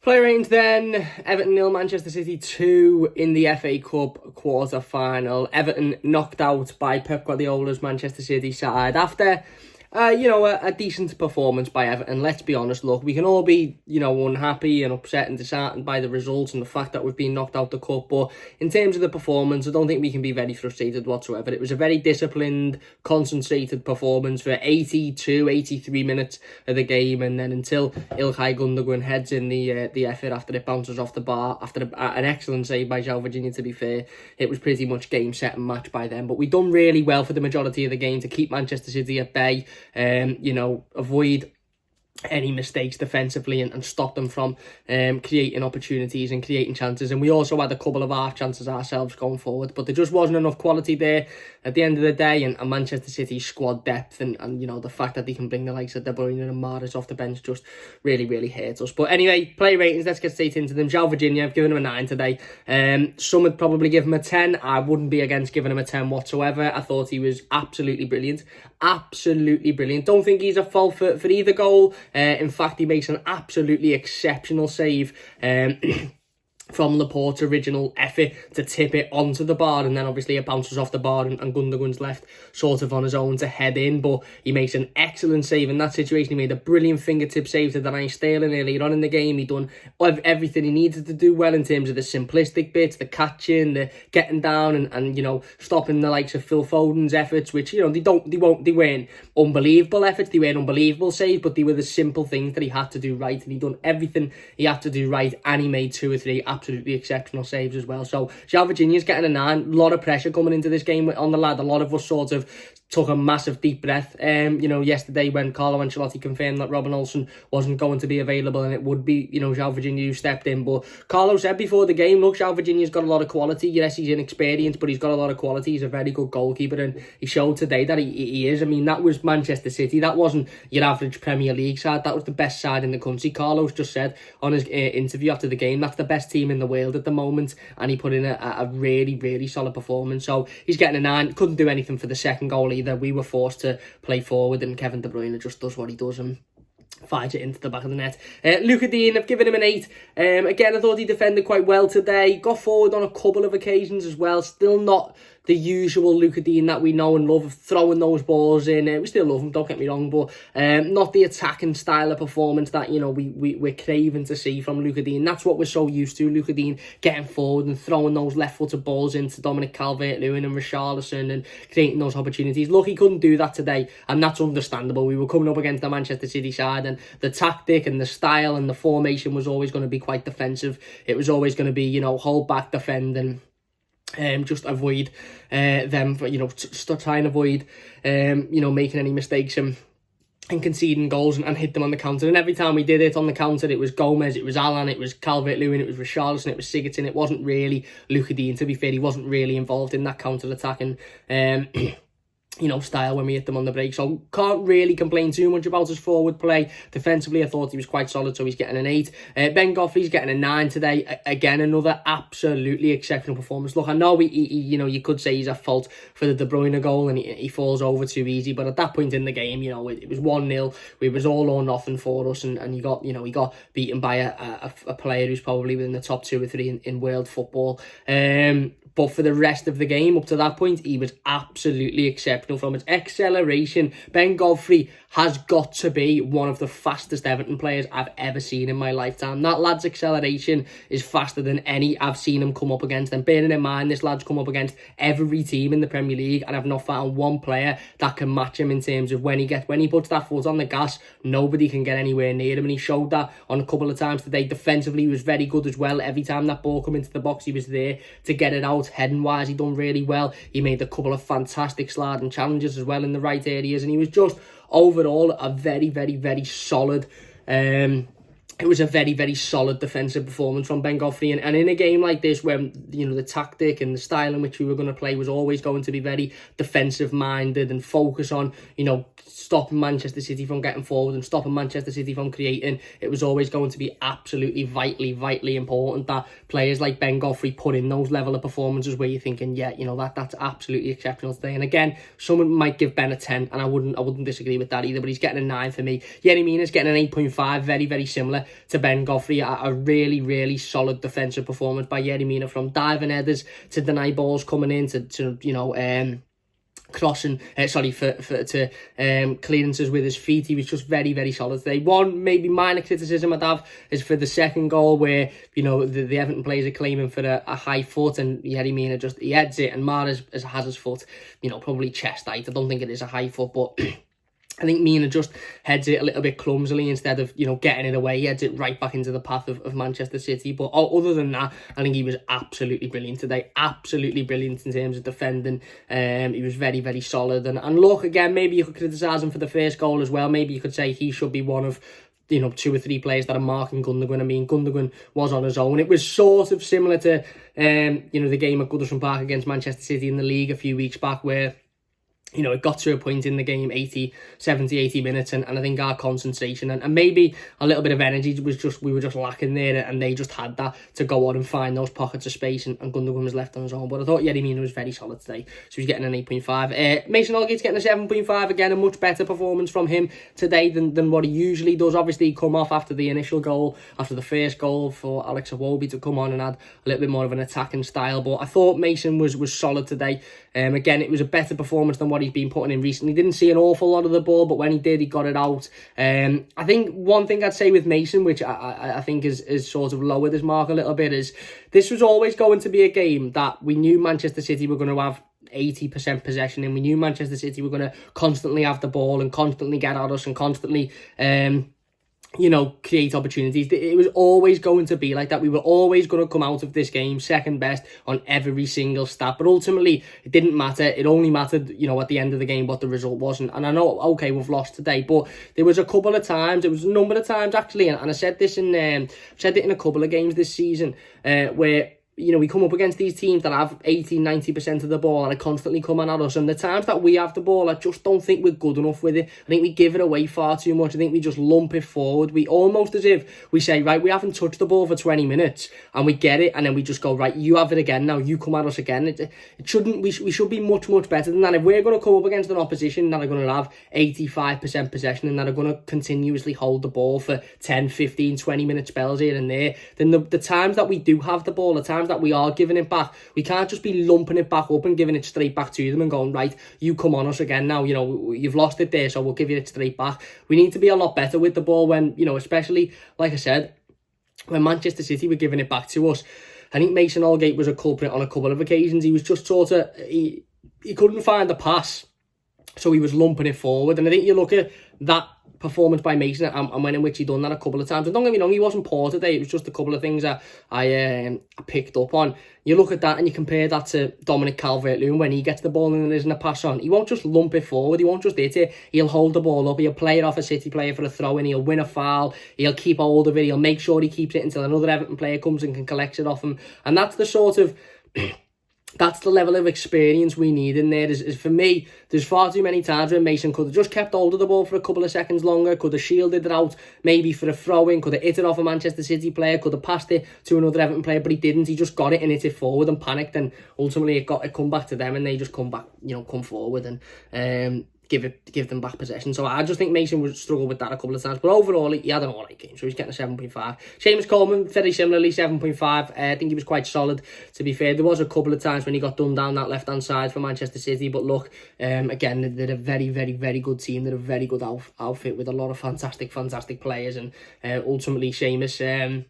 Player ratings then, Everton 0, Manchester City 2 in the FA Cup quarter-final. Everton knocked out by Pep Guardiola's Manchester City side after, a decent performance by Everton. Let's be honest, look, we can all be, unhappy and upset and disheartened by the results and the fact that we've been knocked out the cup. But in terms of the performance, I don't think we can be very frustrated whatsoever. It was a very disciplined, concentrated performance for 82, 83 minutes of the game. And then until Ilkay Gundogan heads in the effort after it bounces off the bar, after an excellent save by João Virginia, to be fair, it was pretty much game, set and match by them. But we've done really well for the majority of the game to keep Manchester City at bay. Avoid any mistakes defensively and stop them from creating opportunities and creating chances. And we also had a couple of half chances ourselves going forward, but there just wasn't enough quality there at the end of the day. And Manchester City's squad depth and the fact that they can bring the likes of De Bruyne and Mahrez off the bench just really, really hurt us. But anyway, play ratings, let's get straight into them. João Virginia, I've given him a 9 today. Some would probably give him a 10. I wouldn't be against giving him a 10 whatsoever. I thought he was absolutely brilliant. Absolutely brilliant. Don't think he's at fault for either goal. In fact, he makes an absolutely exceptional save from Laporte's original effort to tip it onto the bar, and then obviously it bounces off the bar and Gundogan's left sort of on his own to head in. But he makes an excellent save in that situation. He made a brilliant fingertip save to Danny Sterling earlier on in the game. He done everything he needed to do well in terms of the simplistic bits, the catching, the getting down and stopping the likes of Phil Foden's efforts, which they weren't unbelievable efforts, they weren't unbelievable saves, but they were the simple things that he had to do right, and he done everything he had to do right, and he made 2 or 3 absolutely exceptional saves as well. So João Virginia's getting a 9. A lot of pressure coming into this game on the lad. A lot of us sort of took a massive deep breath yesterday when Carlo Ancelotti confirmed that Robin Olsen wasn't going to be available and it would be João Virginia who stepped in. But Carlo said before the game, look, João Virginia's got a lot of quality. Yes, he's inexperienced, but he's got a lot of quality. He's a very good goalkeeper, and he showed today that he is. I mean, that was Manchester City. That wasn't your average Premier League side. That was the best side in the country. Carlos just said on his interview after the game, that's the best team in the world at the moment, and he put in a really, really solid performance. So he's getting a 9. Couldn't do anything for the second goal either. We were forced to play forward, and Kevin De Bruyne just does what he does and fires it into the back of the net. Luca Dean, I've given him an 8. Again, I thought he defended quite well today. Got forward on a couple of occasions as well. Still not the usual Luca Dean that we know and love of throwing those balls in. We still love him, don't get me wrong, but not the attacking style of performance that we're craving to see from Luca Dean. That's what we're so used to. Luca Dean getting forward and throwing those left-footed balls into Dominic Calvert-Lewin and Richarlison and creating those opportunities. Look, he couldn't do that today, and that's understandable. We were coming up against the Manchester City side, and the tactic and the style and the formation was always going to be quite defensive. It was always going to be, hold back, defend, and just avoid them, try and avoid making any mistakes and conceding goals and hit them on the counter. And every time we did it on the counter, it was Gomez, it was Alan, it was Calvert-Lewin, it was Richarlison, it was Sigurdsson. It wasn't really Luca Dean. To be fair, he wasn't really involved in that counter-attacking style when we hit them on the break. So can't really complain too much about his forward play. Defensively, I thought he was quite solid, so he's getting an 8. Ben Godfrey's getting a 9 today. Again, another absolutely exceptional performance. Look, I know you could say he's at fault for the De Bruyne goal and he falls over too easy, but at that point in the game, it was 1-0. It was all or nothing for us, and he got beaten by a player who's probably within the top 2 or 3 in world football. But for the rest of the game, up to that point, he was absolutely exceptional. From his acceleration, Ben Godfrey has got to be one of the fastest Everton players I've ever seen in my lifetime. That lad's acceleration is faster than any I've seen him come up against. And bearing in mind, this lad's come up against every team in the Premier League, and I've not found one player that can match him in terms of when he puts that foot on the gas, nobody can get anywhere near him. And he showed that on a couple of times today. Defensively, he was very good as well. Every time that ball come into the box, he was there to get it out. Heading wise, he done really well. He made a couple of fantastic sliding challenges as well in the right areas, and he was just overall a very, very, very solid it was a very, very solid defensive performance from Ben Godfrey. And in a game like this, when, the tactic and the style in which we were going to play was always going to be very defensive-minded and focus on, stopping Manchester City from getting forward and stopping Manchester City from creating, it was always going to be absolutely vitally important that players like Ben Godfrey put in those level of performances where you're thinking, that's absolutely exceptional today. And again, someone might give Ben a 10, and I wouldn't disagree with that either, but he's getting a 9 for me. Yerry Mina's getting an 8.5, very, very similar. similar to Ben Godfrey. A really, really solid defensive performance by Yerry Mina, from diving headers to deny balls coming in to crossing, clearances with his feet. He was just very, very solid today. One maybe minor criticism I'd have is for the second goal, where the Everton players are claiming for a high foot, and Yerry Mina he heads it, and Mahrez has his foot probably chest height. I don't think it is a high foot, but I think Mina just heads it a little bit clumsily instead of, getting it away. He heads it right back into the path of Manchester City. But other than that, I think he was absolutely brilliant today. Absolutely brilliant in terms of defending. He was very, very solid. And look, again, maybe you could criticise him for the first goal as well. Maybe you could say he should be one of 2 or 3 players that are marking Gundogan. I mean, Gundogan was on his own. It was sort of similar to, the game at Goodison Park against Manchester City in the league a few weeks back, where it got to a point in the game, 70, 80 minutes, and I think our concentration and maybe a little bit of energy we were just lacking there, and they just had that to go on and find those pockets of space, and Gundogan was left on his own. But I thought Yerry Mina was very solid today, so he's getting an 8.5. Mason Holgate's getting a 7.5, again, a much better performance from him today than what he usually does. Obviously, he come off after the initial goal, after the first goal, for Alex Iwobi to come on and add a little bit more of an attacking style. But I thought Mason was solid today. Again, it was a better performance than what he's been putting in recently. Didn't see an awful lot of the ball, but when he did, he got it out. I think one thing I'd say with Mason, which I think is sort of lowered his mark a little bit, is this was always going to be a game that we knew Manchester City were going to have 80% possession, and we knew Manchester City were going to constantly have the ball and constantly get at us and constantly create opportunities. It was always going to be like that. We were always going to come out of this game second best on every single stat. But ultimately, it didn't matter. It only mattered, at the end of the game, what the result was. And I know, okay, we've lost today, but there was a couple of times, it was a number of times actually, and I said this said it in a couple of games this season, where we come up against these teams that have 80-90% of the ball and are constantly coming at us. And the times that we have the ball, I just don't think we're good enough with it. I think we give it away far too much. I think we just lump it forward. We almost as if we say, right, we haven't touched the ball for 20 minutes and we get it, and then we just go, right, you have it again now, you come at us again. It shouldn't. We should be much, much better than that. If we're going to come up against an opposition that are going to have 85% possession and that are going to continuously hold the ball for 10, 15, 20 minute spells here and there, then the times that we do have the ball, the times that we are giving it back, we can't just be lumping it back up and giving it straight back to them and going, right, you come on us again now, you've lost it there, so we'll give you it straight back. We need to be a lot better with the ball when, especially, like I said, when Manchester City were giving it back to us. I think Mason Holgate was a culprit on a couple of occasions. He was just sort of, he couldn't find the pass, so he was lumping it forward. And I think you look at that performance by Mason and when in which he done that a couple of times. And don't get me wrong, he wasn't poor today. It was just a couple of things that I picked up on. You look at that and you compare that to Dominic Calvert-Lewin when he gets the ball and there isn't a pass on. He won't just lump it forward. He won't just hit it. He'll hold the ball up. He'll play it off a City player for a throw-in. He'll win a foul. He'll keep hold of it. He'll make sure he keeps it until another Everton player comes and can collect it off him. And that's the sort of... that's the level of experience we need in there. Is for me, there's far too many times when Mason could have just kept hold of the ball for a couple of seconds longer, could have shielded it out maybe for a throw-in, could have hit it off a Manchester City player, could have passed it to another Everton player, but he didn't. He just got it and hit it forward and panicked, and ultimately it come back to them, and they just come forward and give them back possession. So I just think Mason would struggle with that a couple of times. But overall, he had an alright game, so he's getting a 7.5. Seamus Coleman, very similarly, 7.5. I think he was quite solid, to be fair. There was a couple of times when he got done down that left-hand side for Manchester City. But look, again, they're a very, very, very good team. They're a very good outfit with a lot of fantastic players. And ultimately, Seamus...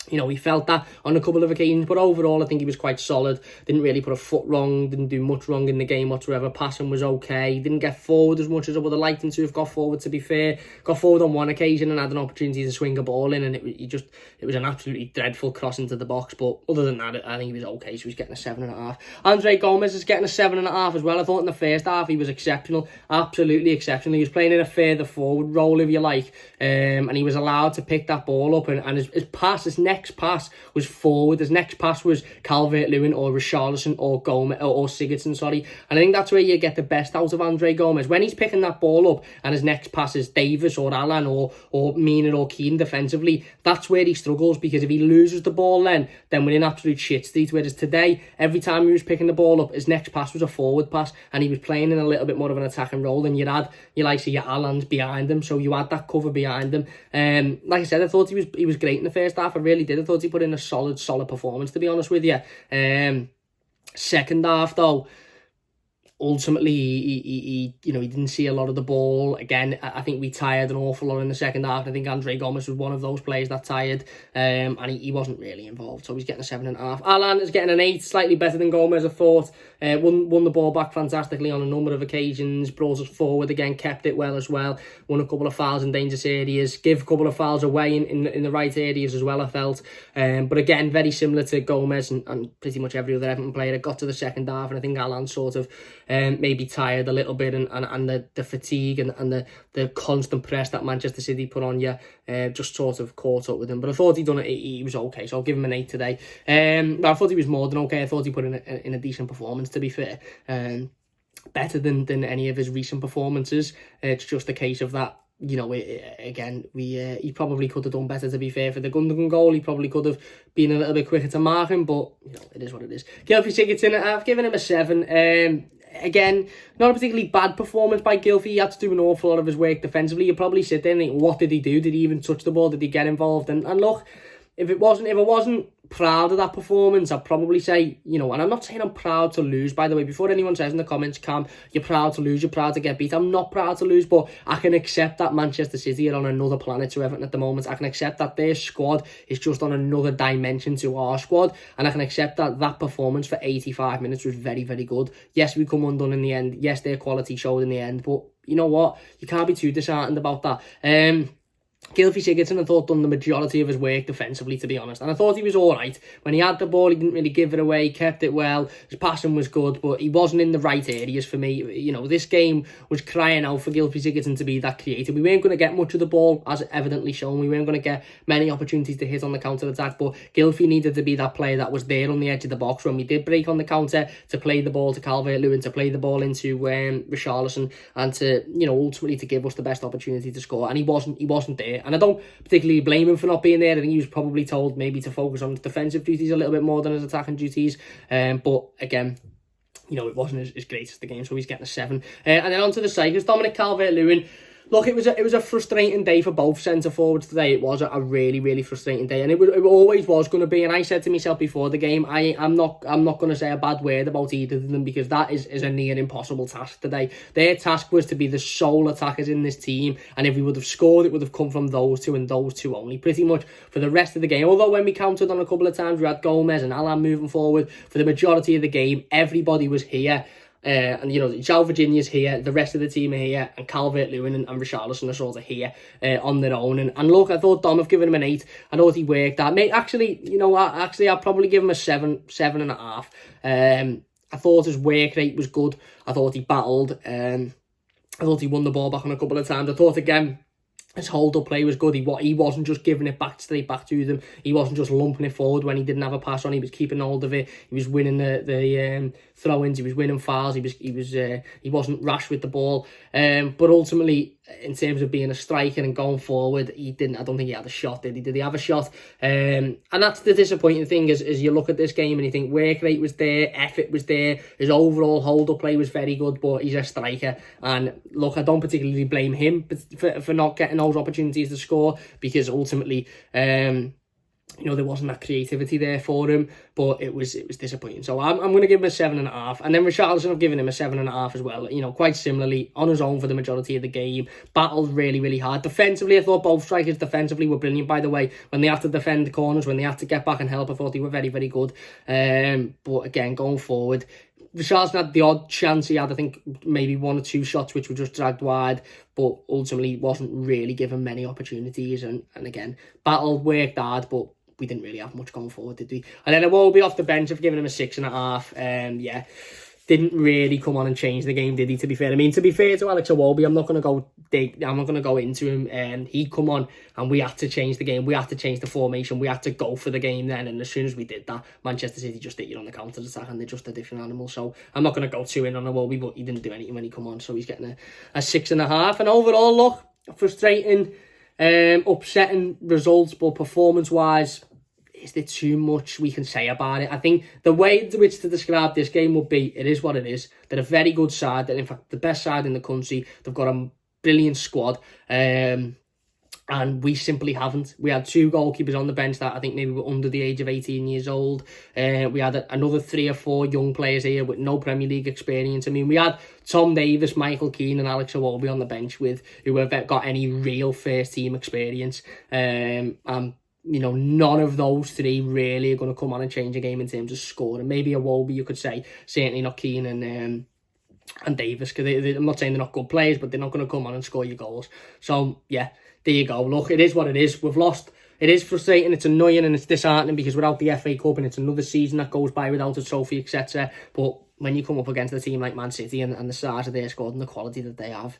he felt that on a couple of occasions, but overall I think he was quite solid. Didn't really put a foot wrong, didn't do much wrong in the game whatsoever. Passing was okay. Didn't get forward as much as I would have liked him to have got forward, to be fair. Got forward on one occasion and had an opportunity to swing a ball in, and it was an absolutely dreadful cross into the box. But other than that, I think he was okay, so he's getting a 7.5. Andre Gomez is getting a 7.5 as well. I thought in the first half he was exceptional, absolutely exceptional. He was playing in a further forward role, if you like, and he was allowed to pick that ball up, and his pass, his next pass was forward. His next pass was Calvert-Lewin or Richarlison or Gomez or Sigurdsson, sorry. And I think that's where you get the best out of Andre Gomez. When he's picking that ball up and his next pass is Davis or Alan or Mina or Keane defensively, that's where he struggles, because if he loses the ball then we're in absolute shit street. Whereas today, every time he was picking the ball up, his next pass was a forward pass, and he was playing in a little bit more of an attacking role. And you had your Alans behind him, so you had that cover behind him. Like I said, I thought he was great in the first half. I really did. I thought he put in a solid performance, to be honest with you. Second half though, ultimately, he didn't see a lot of the ball. Again, I think we tired an awful lot in the second half. I think Andre Gomez was one of those players that tired, and he wasn't really involved, so he's getting a 7.5. Alan is getting an 8, slightly better than Gomez, I thought. Won the ball back fantastically on a number of occasions, brought us forward again, kept it well as well, won a couple of fouls in dangerous areas, gave a couple of fouls away in the right areas as well, I felt. But again, very similar to Gomez and pretty much every other Everton player. It got to the second half, and I think Alan sort of maybe tired a little bit, and the fatigue and the constant press that Manchester City put on you just sort of caught up with him. But I thought he was okay, so I'll give him an 8 today. But I thought he was more than okay. I thought he put in a decent performance, to be fair. Better than any of his recent performances. It's just a case of that. He probably could have done better, to be fair, for the Gundogan goal. He probably could have been a little bit quicker to mark him, but it is what it is. Godfrey Sigurdsson, I've given him a 7. Again, not a particularly bad performance by Gylfi. He had to do an awful lot of his work defensively. You probably sit there and think, what did he do? Did he even touch the ball? Did he get involved? And look, if I wasn't proud of that performance, I'd probably say, and I'm not saying I'm proud to lose, by the way. Before anyone says in the comments, Cam, you're proud to lose, you're proud to get beat. I'm not proud to lose, but I can accept that Manchester City are on another planet to Everton at the moment. I can accept that their squad is just on another dimension to our squad, and I can accept that performance for 85 minutes was very, very good. Yes, we come undone in the end. Yes, their quality showed in the end, but you know what? You can't be too disheartened about that. Godfrey Sigurdsson, I thought, done the majority of his work defensively, to be honest. And I thought he was all right. When he had the ball, he didn't really give it away, kept it well. His passing was good, but he wasn't in the right areas for me. This game was crying out for Godfrey Sigurdsson to be that creative. We weren't going to get much of the ball, as evidently shown. We weren't going to get many opportunities to hit on the counter-attack, but Godfrey needed to be that player that was there on the edge of the box when we did break on the counter, to play the ball to Calvert-Lewin, to play the ball into Richarlison, and to, ultimately to give us the best opportunity to score. And he wasn't there. And I don't particularly blame him for not being there. I think he was probably told maybe to focus on his defensive duties a little bit more than his attacking duties. But again, it wasn't as great as the game, so he's getting a 7. And then on to the Cyclists, Dominic Calvert-Lewin. Look, it was a frustrating day for both centre forwards today. It was a really, really frustrating day, and it always was going to be. And I said to myself before the game, I'm not going to say a bad word about either of them, because that is a near impossible task today. Their task was to be the sole attackers in this team, and if we would have scored, it would have come from those two and those two only, pretty much for the rest of the game. Although when we counted on a couple of times, we had Gomez and Alan moving forward. For the majority of the game, everybody was here. And João Virginia's here, the rest of the team are here, and Calvert-Lewin and Richarlison are sort of here on their own. And look, I thought Dom have given him an 8. I thought he worked that. I'd probably give him a 7.5. I thought his work rate was good. I thought he battled. I thought he won the ball back on a couple of times. I thought again, his hold-up play was good. He wasn't just giving it straight back to them. He wasn't just lumping it forward when he didn't have a pass on. He was keeping hold of it. He was winning the throw-ins. He was winning fouls. He wasn't rash with the ball. But ultimately, in terms of being a striker and going forward, I don't think he had a shot, did he? Did he have a shot? And that's the disappointing thing, is you look at this game and you think work rate was there, effort was there, his overall hold-up play was very good, but he's a striker. And look, I don't particularly blame him for not getting those opportunities to score, because ultimately, there wasn't that creativity there for him, but it was disappointing. So I'm going to give him a 7.5. And then Richarlison, I've given him a 7.5 as well. Quite similarly, on his own for the majority of the game. Battled really, really hard. Defensively, I thought both strikers defensively were brilliant, by the way. When they had to defend the corners, when they had to get back and help, I thought they were very, very good. But again, going forward, Richarlison had the odd chance. He had, I think, maybe 1 or 2 shots which were just dragged wide, but ultimately wasn't really given many opportunities. And again, battled, worked hard, but we didn't really have much going forward, did we? And then I will be off the bench. I've given him a 6.5. didn't really come on and change the game, did he, to be fair? I mean, to be fair to Alex Iwobi, I'm not going to go into him. He come on and we had to change the game. We had to change the formation. We had to go for the game then. And as soon as we did that, Manchester City just hit you on the counter-attack and they're just a different animal. So I'm not going to go too in on Iwobi, but he didn't do anything when he come on. So he's getting a 6.5. And overall, look, frustrating, upsetting results, but performance-wise, is there too much we can say about it? I think the way in which to describe this game would be, it is what it is. They're a very good side. They're, in fact, the best side in the country. They've got a brilliant squad. And we simply haven't. We had 2 goalkeepers on the bench that I think maybe were under the age of 18 years old. We had another 3 or 4 young players here with no Premier League experience. I mean, we had Tom Davis, Michael Keane and Alex Iwobi on the bench with who have got any real first team experience. You know, none of those 3 really are going to come on and change a game in terms of scoring. Maybe Iwobi, you could say, certainly not Keane and Davis, because I'm not saying they're not good players, but they're not going to come on and score your goals. So, yeah, there you go. Look, it is what it is. We've lost. It is frustrating, it's annoying and it's disheartening because without the FA Cup and it's another season that goes by without a trophy, etc. But when you come up against a team like Man City and the size of their squad and the quality that they have,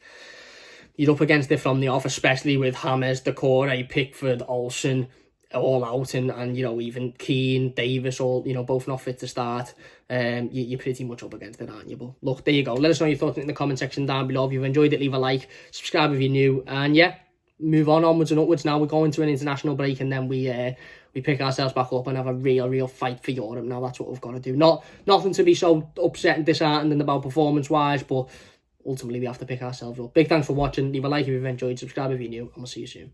you're up against it from the off, especially with James, Decore, Pickford, Olsen, all out, and you know, even Keane, Davis, all, you know, both not fit to start. You're pretty much up against it, aren't you? But look, there you go. Let us know your thoughts in the comment section down below. If you've enjoyed it, leave a like, subscribe if you're new, and yeah, move on onwards and upwards. Now we're going to an international break, and then we pick ourselves back up and have a real fight for Europe. Now that's what we've got to do. Nothing to be so upset and disheartened about performance wise, but ultimately we have to pick ourselves up. Big thanks for watching. Leave a like if you've enjoyed, subscribe if you're new, and we'll see you soon.